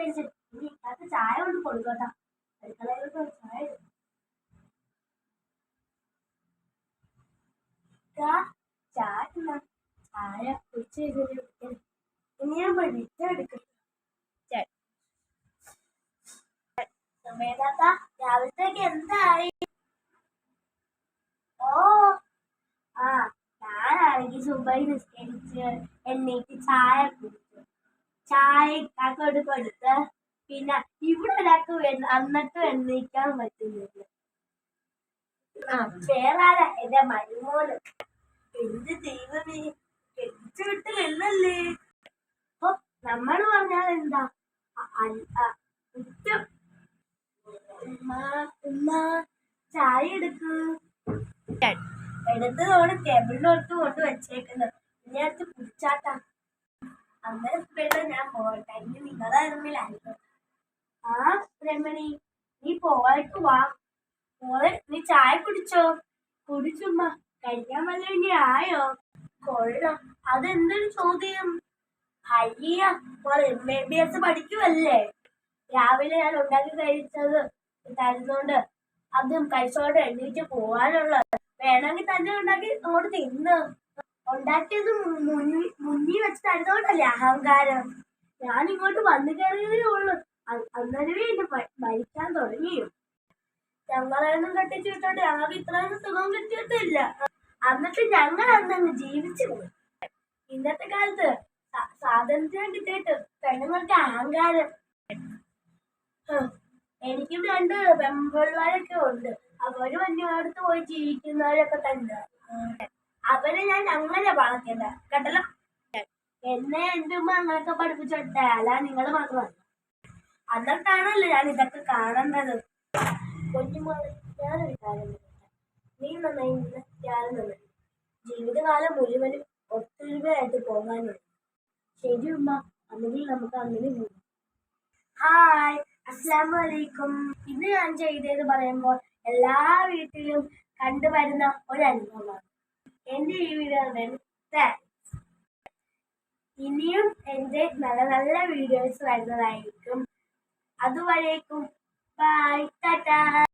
കഴിച്ചു. ഇനി അത് ചായ കൊണ്ട് കൊടുക്കട്ടാ. അടുക്കളയിലോട്ട് ചായ ചായ ചായ കുടിച്ച് ഇനി ഞാൻ പഠിച്ചെടുക്കും. സമയത്താത്ത രാവിലത്തേക്ക് എന്തായി? ഓ ആ ഞാനാണെങ്കിൽ സുബൈ നിസ്കരിച്ച് എണ്ണീറ്റ് ചായ കുടിച്ചു. ചായ ഇക്കാക്കോട്ട് കൊടുത്ത് പിന്നെ ഇവിടെ ഒരാൾക്ക് എന്നിട്ടും എണ്ണീക്കാൻ പറ്റുന്നില്ല. വേറെ ആരാ? എന്റെ മരുമോന്. എന്ത് ദൈവമേ, കെട്ടിച്ചു വിട്ട് വെള്ളല്ലേ. അപ്പൊ നമ്മള് പറഞ്ഞാൽ എന്താ? കുറ്റം. ഉമ്മ ചായ എടുക്ക്. എടുത്തതോടെ ടേബിളിനോട്ട് കൊണ്ട് വെച്ചേക്കുന്നത്. ഇനി അടുത്ത് കുടിച്ചാട്ടാ. അങ്ങനെ പിന്നെ ഞാൻ പോകട്ടെ. ഇനി നിങ്ങളെ ഇറങ്ങിലായിരിക്കും. ആ രമണി, നീ പോയിട്ട് വാ. മോളെ, നീ ചായ കുടിച്ചോ? കുടിച്ചുമ്മ. കഴിക്കാൻ വല്ല ഇനി ആയോ? കൊള്ളാം. അതെന്തൊരു ചോദ്യം? അയ്യ, മോളെ MBBS പഠിക്കുവല്ലേ? രാവിലെ ഞാൻ ഉണ്ടാക്കി കഴിച്ചത് തരുന്നോണ്ട് അതും കഴിച്ചോണ്ട് എണ്ണീറ്റ് പോവാനുള്ള. വേണമെങ്കിൽ തന്നെ ഉണ്ടാക്കി അങ്ങോട്ട് തിന്ന്. ഉണ്ടാക്കിയത് മുന്നിൽ വെച്ച് തരുന്നോണ്ടല്ലേ അഹങ്കാരം. ഞാൻ ഇങ്ങോട്ട് വന്നു കയറിയതേ ഉള്ളു. അന്നേരമേ എന്നെ ഭരിക്കാൻ തുടങ്ങിയോ? ഞങ്ങളെയൊന്നും കെട്ടിച്ചു വിട്ടോണ്ട് ഞങ്ങൾക്ക് ഇത്രയൊന്നും സുഖം കിട്ടിയിട്ടില്ല. എന്നിട്ട് ഞങ്ങൾ അന്നങ്ങ് ജീവിച്ചു പോയി. ഇന്നത്തെ കാലത്ത് സ്വാതന്ത്ര്യം കിട്ടിയിട്ട് പെണ്ണുങ്ങൾക്ക് അഹങ്കാരം. എനിക്കും 2 പെൺപിള്ളേരൊക്കെ ഉണ്ട്. അവര് വന്യടുത്ത് പോയി ജീവിക്കുന്നവരൊക്കെ തന്നെ. അവരെ ഞാൻ അങ്ങനെ വളർത്തില്ല കേട്ടല്ലോ. എന്നെ എന്റെ ഉമ്മ അങ്ങനെയൊക്കെ പഠിപ്പിച്ചോട്ടെ, അല്ല നിങ്ങൾ മാത്രമല്ല. എന്നിട്ടാണല്ലോ ഞാൻ ഇതൊക്കെ കാണേണ്ടത്. കുഞ്ഞുമോളെ, ഞാനൊരു കാര്യം പറയട്ടെ. നീ നന്നായി, ഞാനും നന്നായി. ജീവിതകാലം മുഴുവനും ഒത്തൊരുമയായിട്ട് പോകാനുണ്ട്. ശരി ഉമ്മ, അല്ലെങ്കിൽ നമുക്ക് അങ്ങനെ പോകും. ഹായ്, അസ്സലാമു അലൈക്കും. ഇന്ന് ഞാൻ ചെയ്തതെന്ന് പറയുമ്പോൾ എല്ലാ വീട്ടിലും കണ്ടുവരുന്ന ഒരു അനുഭവമാണ്. എന്റെ ഈ വീഡിയോ ഇനിയും എന്റെ നല്ല നല്ല വീഡിയോസ് വരുന്നതായിരിക്കും. അതുവരേക്കും ബൈ, ടാറ്റാ.